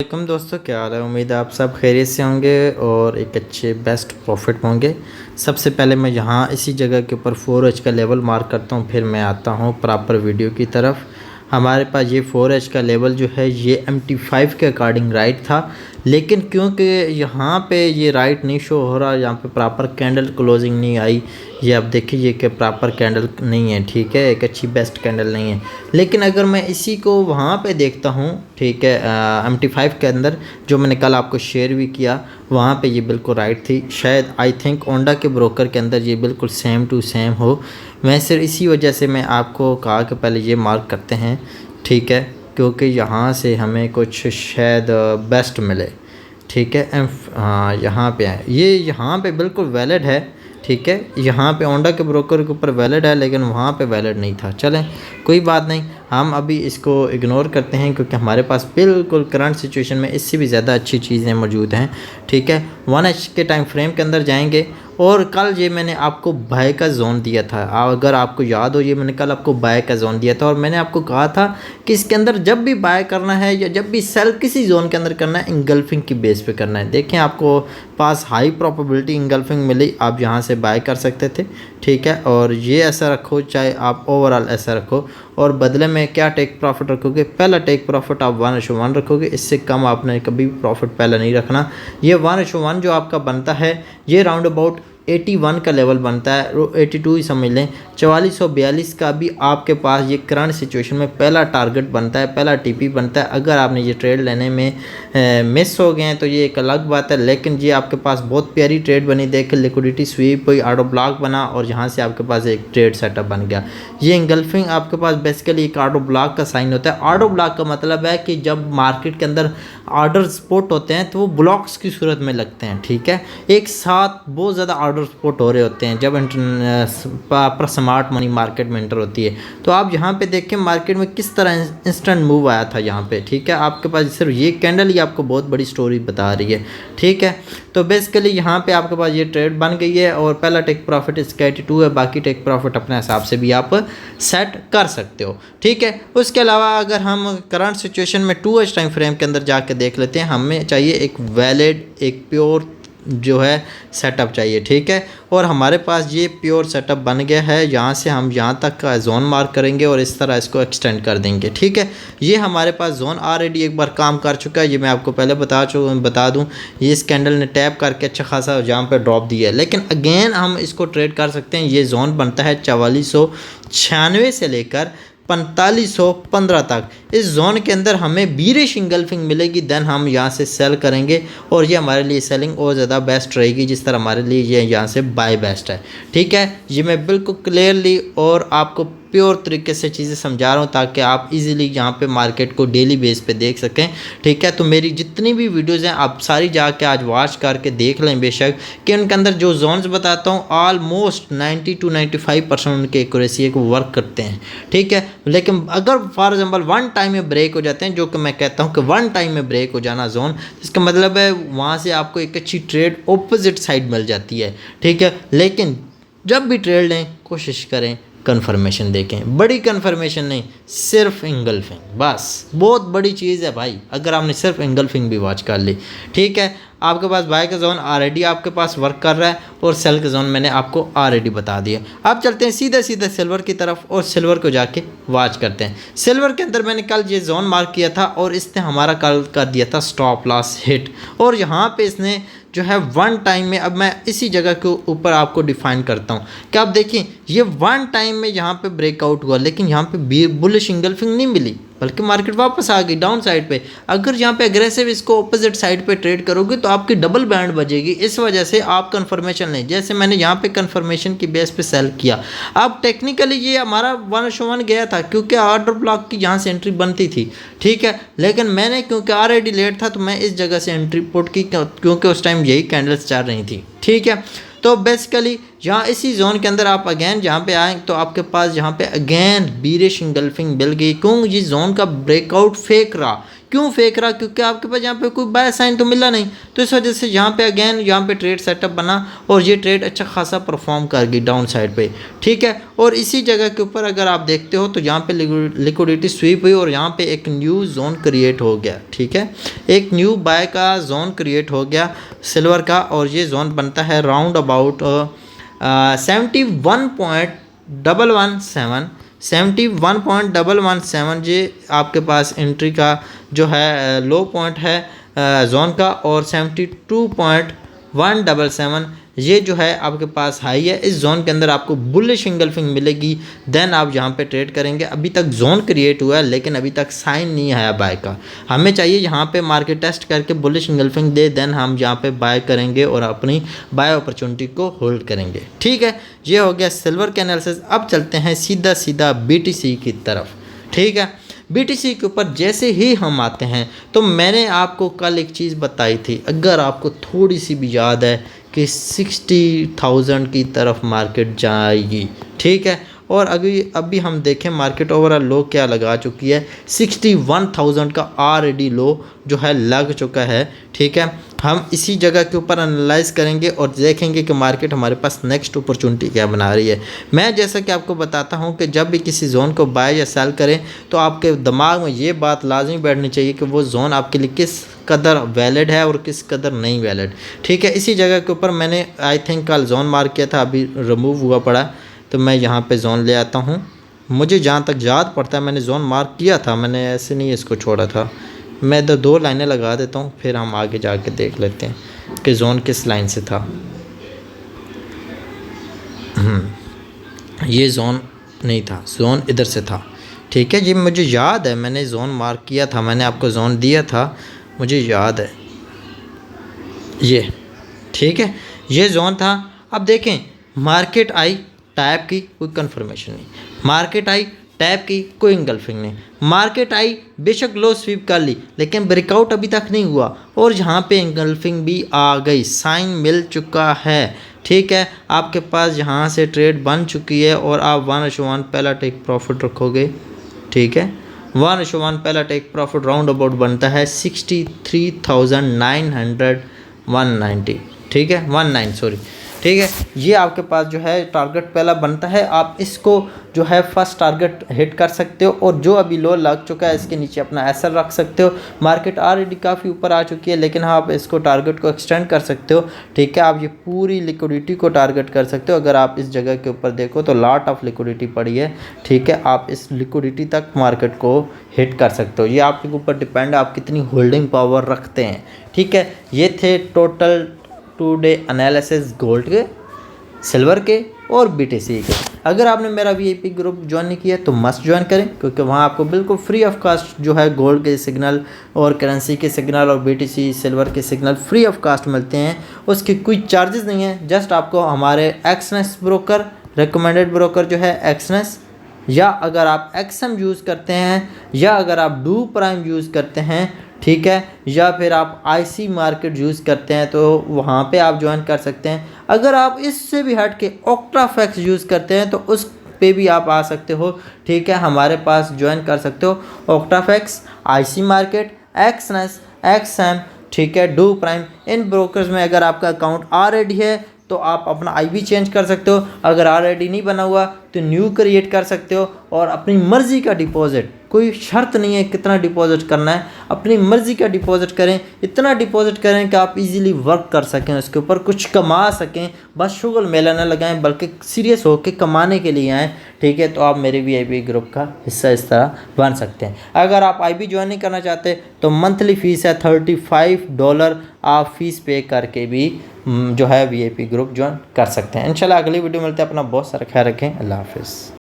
Welcome दोस्तों, क्या हाल है। उम्मीद है आप सब खैरियत से होंगे और एक अच्छे बेस्ट प्रॉफिट होंगे। सबसे पहले मैं यहाँ इसी जगह के ऊपर 4H का लेवल मार्क करता हूँ, फिर मैं आता हूँ प्रॉपर वीडियो की तरफ। हमारे पास ये 4H का लेवल जो है ये MT5 के अकॉर्डिंग राइट था, लेकिन क्योंकि यहाँ पे ये राइट नहीं शो हो रहा, यहाँ पे प्रॉपर कैंडल क्लोजिंग नहीं आई। ये आप देखिए ये कि प्रॉपर कैंडल नहीं है, ठीक है, एक अच्छी बेस्ट कैंडल नहीं है। लेकिन अगर मैं इसी को वहाँ पे देखता हूँ, ठीक है, MT5 के अंदर जो मैंने कल आपको शेयर भी किया, वहाँ पे ये बिल्कुल राइट थी। शायद आई थिंक ओंडा के ब्रोकर के अंदर ये बिल्कुल सेम टू सेम हो। मैं सिर्फ इसी वजह से मैं आपको कहा कि पहले ये मार्क करते हैं, ठीक है, क्योंकि यहाँ से हमें कुछ शायद बेस्ट मिले, ठीक है। हाँ, यहाँ पे है, ये यहाँ पे बिल्कुल वैलिड है, ठीक है। यहाँ पे ओंडा के ब्रोकर के ऊपर वैलिड है, लेकिन वहाँ पे वैलिड नहीं था। चलें, कोई बात नहीं, हम अभी इसको इग्नोर करते हैं, क्योंकि हमारे पास बिल्कुल करंट सिचुएशन में इससे भी ज़्यादा अच्छी चीज़ें मौजूद हैं, ठीक है। 1H के टाइम फ्रेम के अंदर जाएंगे। और कल ये मैंने आपको बाय का जोन दिया था, अगर आपको याद हो, ये मैंने कल आपको बाय का जोन दिया था और मैंने आपको कहा था कि इसके अंदर जब भी बाय करना है या जब भी सेल किसी जोन के अंदर करना है, इंगल्फिंग की बेस पे करना है। देखें, आपको पास हाई प्रोबेबिलिटी इंगल्फिंग मिली, आप यहाँ से बाय कर सकते थे, ठीक है। और ये ऐसा रखो, चाहे आप ओवरऑल ऐसा रखो, और बदले में क्या टेक प्रॉफिट रखोगे, पहला टेक प्रॉफिट आप 1:1 रखोगे, इससे कम आपने कभी प्रॉफिट पहले नहीं रखना। ये 1:1 जो आपका बनता है, ये राउंड अबाउट 81 का लेवल बनता है, 82 ही समझ लें। 4442 का भी आपके पास ये करंट सिचुएशन में पहला टारगेट बनता है, पहला टीपी बनता है। अगर आपने ये ट्रेड लेने में मिस हो गए हैं तो ये एक अलग बात है, लेकिन ये आपके पास बहुत प्यारी ट्रेड बनी। देख, लिक्विडिटी स्वीप हुई, ऑटो ब्लॉक बना और यहाँ से आपके पास एक ट्रेड सेटअप बन गया। ये इंगल्फिंग आपके पास बेसिकली एक ऑटो ब्लॉक का साइन होता है। ऑटो ब्लॉक का मतलब है कि जब मार्केट के अंदर ऑर्डर स्पॉट होते हैं तो वो ब्लॉक्स की सूरत में लगते हैं, ठीक है। एक साथ बहुत ज़्यादा ऑर्डर स्पॉट हो रहे होते हैं जब स्मार्ट मनी मार्केट में एंटर होती है। तो आप यहाँ पे देखें मार्केट में किस तरह इंस्टेंट मूव आया था यहाँ पे, ठीक है। आपके पास सिर्फ ये कैंडल ही आपको बहुत बड़ी स्टोरी बता रही है, ठीक है। तो बेसिकली यहाँ पे आपके पास ये ट्रेड बन गई है और पहला टेक प्रॉफिट इसका 82 है, बाकी टेक प्रॉफिट अपने हिसाब से भी आप सेट कर सकते हो, ठीक है। उसके अलावा अगर हम करंट सिचुएशन में 2H टाइम फ्रेम के अंदर जाके देख लेते हैं, हमें चाहिए एक वैलिड, एक प्योर जो है सेटअप चाहिए, ठीक है। और हमारे पास ये प्योर सेटअप बन गया है। यहाँ से हम यहाँ तक का जोन मार्क करेंगे और इस तरह इसको एक्सटेंड कर देंगे, ठीक है। ये हमारे पास जोन ऑलरेडी एक बार काम कर चुका है, ये मैं आपको पहले बता दूँ। ये इस कैंडल ने टैप करके अच्छा खासा यहाँ पे ड्रॉप दिया है, लेकिन अगेन हम इसको ट्रेड कर सकते हैं। ये जोन बनता है 4496 से लेकर 4515 तक। इस जोन के अंदर हमें बीरिश इंगल्फिंग मिलेगी, देन हम यहाँ से सेल करेंगे और ये हमारे लिए सेलिंग और ज़्यादा बेस्ट रहेगी, जिस तरह हमारे लिए ये यहाँ से बाय बेस्ट है, ठीक है। ये मैं बिल्कुल क्लियरली और आपको प्योर तरीके से चीज़ें समझा रहा हूँ ताकि आप इजीली यहाँ पे मार्केट को डेली बेस पे देख सकें, ठीक है। तो मेरी जितनी भी वीडियोज़ हैं आप सारी जाके आज वॉच करके देख लें बेशक, कि उनके अंदर जो जोन्स बताता हूँ ऑलमोस्ट 90 to 95% उनके एक्यूरेसी को वर्क करते हैं, ठीक है। लेकिन अगर फॉर एग्जाम्पल 1 टाइम में ब्रेक हो जाते हैं, जो कि मैं कहता हूँ कि 1 टाइम में ब्रेक हो जाना जोन, इसका मतलब है वहाँ से आपको एक अच्छी ट्रेड ऑपोजिट साइड मिल जाती है, ठीक है। लेकिन जब भी ट्रेड लें कोशिश करें कन्फर्मेशन देखें, बड़ी कन्फर्मेशन नहीं, सिर्फ इंगल्फिंग, बस बहुत बड़ी चीज़ है भाई। अगर आपने सिर्फ इंगल्फिंग भी वॉच कर ली, ठीक है, आपके पास बाय का जोन ऑलरेडी आपके पास वर्क कर रहा है और सेल का जोन मैंने आपको ऑलरेडी बता दिया। अब चलते हैं सीधा सीधा सिल्वर की तरफ और सिल्वर को जाके वॉच करते हैं। सिल्वर के अंदर मैंने कल ये जोन मार्क किया था और इसने हमारा कल कर दिया था स्टॉप लॉस हिट, और यहाँ पे इसने जो है 1 टाइम में, अब मैं इसी जगह के ऊपर आपको डिफाइन करता हूँ कि आप देखिए ये 1 टाइम में यहाँ पे ब्रेकआउट हुआ, लेकिन यहाँ पे बुलिश इंगल्फिंग नहीं मिली, बल्कि मार्केट वापस आ गई डाउन साइड पे। अगर यहाँ पे अग्रेसिव इसको ऑपोजिट साइड पे ट्रेड करोगे तो आपकी डबल बैंड बजेगी, इस वजह से आप कंफर्मेशन लें, जैसे मैंने यहाँ पे कंफर्मेशन की बेस पे सेल किया। अब टेक्निकली ये हमारा 1:1 गया था क्योंकि ऑर्डर ब्लॉक की यहाँ से एंट्री बनती थी, ठीक है। लेकिन मैंने क्योंकि ऑलरेडी लेट था तो मैं इस जगह से एंट्री पुट की, क्योंकि उस टाइम यही कैंडल्स चल रही थी, ठीक है। तो बेसिकली यहाँ इसी जोन के अंदर आप अगेन जहाँ पे आए तो आपके पास यहाँ पे अगेन बीरिश इंगल्फिंग मिल गई। क्यों? ये जोन का ब्रेकआउट फेक रहा। क्यों फेक रहा? क्योंकि आपके पास यहाँ पे कोई बाय साइन तो मिला नहीं, तो इस वजह से यहाँ पे अगेन यहाँ पे ट्रेड सेटअप बना और ये ट्रेड अच्छा खासा परफॉर्म कर गई डाउन साइड पे, ठीक है। और इसी जगह के ऊपर अगर आप देखते हो तो यहाँ पे लिक्विडिटी स्वीप हुई और यहाँ पे एक न्यू जोन क्रिएट हो गया, ठीक है। एक न्यू बाय का जोन क्रिएट हो गया सिल्वर का, और ये जोन बनता है राउंड अबाउट 71.117 ये आपके पास एंट्री का जो है लो पॉइंट है जोन का, और 72.177 ये जो है आपके पास हाई है। इस जोन के अंदर आपको बुलिश इंगल्फिंग मिलेगी, देन आप यहाँ पे ट्रेड करेंगे। अभी तक जोन क्रिएट हुआ है लेकिन अभी तक साइन नहीं आया बाय का। हमें चाहिए यहाँ पे मार्केट टेस्ट करके बुलिश इंगल्फिंग दे, देन हम यहाँ पे बाय करेंगे और अपनी बाय अपॉर्चुनिटी को होल्ड करेंगे, ठीक है। ये हो गया सिल्वर के एनालिसिस। अब चलते हैं सीधा सीधा BTC की तरफ, ठीक है। BTC के ऊपर जैसे ही हम आते हैं तो मैंने आपको कल एक चीज़ बताई थी, अगर आपको थोड़ी सी भी याद है कि 60,000 की तरफ मार्केट जाएगी, ठीक है। और अभी हम देखें मार्केट ओवरऑल लो क्या लगा चुकी है, 61,000 का ऑलरेडी लो जो है लग चुका है, ठीक है। हम इसी जगह के ऊपर एनालाइज करेंगे और देखेंगे कि मार्केट हमारे पास नेक्स्ट अपॉर्चुनिटी क्या बना रही है। मैं जैसा कि आपको बताता हूं कि जब भी किसी जोन को बाय या सेल करें तो आपके दिमाग में ये बात लाजमी बैठनी चाहिए कि वो जोन आपके लिए किस कदर वैलिड है और किस कदर नहीं वैलिड, ठीक है। इसी जगह के ऊपर मैंने आई थिंक कल जोन मार्क किया था, अभी रिमूव हुआ पड़ा, तो मैं यहाँ पे जोन ले आता हूँ। मुझे जहाँ तक याद पड़ता है मैंने जोन मार्क किया था, मैंने ऐसे नहीं इसको छोड़ा था। मैं इधर 2 लाइनें लगा देता हूँ, फिर हम आगे जाके देख लेते हैं कि जोन किस लाइन से था। ये जोन नहीं था, जोन इधर से था, ठीक है। ये मुझे याद है, मैंने जोन मार्क किया था, मैंने आपको जोन दिया था, मुझे याद है ये, ठीक है। ये जोन था। अब देखें मार्केट आई टैप की, कोई कंफर्मेशन नहीं, मार्केट आई टैप की, कोई इंगल्फिंग नहीं, मार्केट आई बेशक लो स्वीप कर ली लेकिन ब्रेकआउट अभी तक नहीं हुआ, और यहाँ पे इंगल्फिंग भी आ गई, साइन मिल चुका है, ठीक है। आपके पास यहाँ से ट्रेड बन चुकी है और आप 1:1 पहला टेक प्रॉफिट रखोगे, ठीक है। 1:1 पहला टेक प्रॉफिट राउंड अबाउट बनता है 63,990, ठीक है, 19 सॉरी, ठीक है। ये आपके पास जो है टारगेट पहला बनता है, आप इसको जो है फर्स्ट टारगेट हिट कर सकते हो, और जो अभी लो लग चुका है इसके नीचे अपना एसएल रख सकते हो। मार्केट ऑलरेडी काफ़ी ऊपर आ चुकी है लेकिन हाँ आप इसको टारगेट को एक्सटेंड कर सकते हो, ठीक है। आप ये पूरी लिक्विडिटी को टारगेट कर सकते हो। अगर आप इस जगह के ऊपर देखो तो लॉट ऑफ लिक्विडिटी पड़ी है, ठीक है। आप इस लिक्विडिटी तक मार्केट को हिट कर सकते हो, ये आपके ऊपर डिपेंड है आप कितनी होल्डिंग पावर रखते हैं, ठीक है। ये थे टोटल 2 डे एनालिसिस गोल्ड के, सिल्वर के और BTC के। अगर आपने मेरा VIP ग्रुप ज्वाइन नहीं किया तो मस्ट ज्वाइन करें, क्योंकि वहाँ आपको बिल्कुल फ्री ऑफ कास्ट जो है गोल्ड के सिग्नल और करेंसी के सिग्नल और BTC सिल्वर के सिग्नल फ्री ऑफ कास्ट मिलते हैं। उसकी कोई चार्जेस नहीं है, जस्ट आपको हमारे एक्सनेस ब्रोकर, रिकमेंडेड ब्रोकर जो है एक्सनेस, या अगर आप XM यूज़ करते हैं, या अगर आप डू प्राइम यूज़ करते हैं, ठीक है, या फिर आप IC मार्केट यूज़ करते हैं तो वहाँ पे आप ज्वाइन कर सकते हैं। अगर आप इससे भी हट के ऑक्टाफैक्स यूज़ करते हैं तो उस पे भी आप आ सकते हो, ठीक है, हमारे पास ज्वाइन कर सकते हो। ऑक्टाफैक्स, IC मार्केट, एक्सनेस, XM, ठीक है, डू प्राइम, इन ब्रोकर्स में अगर आपका अकाउंट ऑलरेडी है तो आप अपना IB चेंज कर सकते हो। अगर ऑलरेडी नहीं बना हुआ तो न्यू क्रिएट कर सकते हो, और अपनी मर्ज़ी का डिपॉजिट, कोई शर्त नहीं है कितना डिपॉजिट करना है, अपनी मर्ज़ी का डिपॉजिट करें, इतना डिपॉजिट करें कि आप इजीली वर्क कर सकें, उसके ऊपर कुछ कमा सकें, बस शुगल मेला न लगाएं बल्कि सीरियस होकर कमाने के लिए आएँ, ठीक है। तो आप मेरे VIP ग्रुप का हिस्सा इस तरह बन सकते हैं। अगर आप IB ज्वाइन नहीं करना चाहते तो मंथली फ़ीस है $35, आप फ़ीस पे करके भी जो है VIP ग्रुप ज्वाइन कर सकते हैं। इंशाल्लाह अगली वीडियो मिलते हैं, अपना बहुत सारा ख्याल रखें, अल्लाह हाफ़िज़।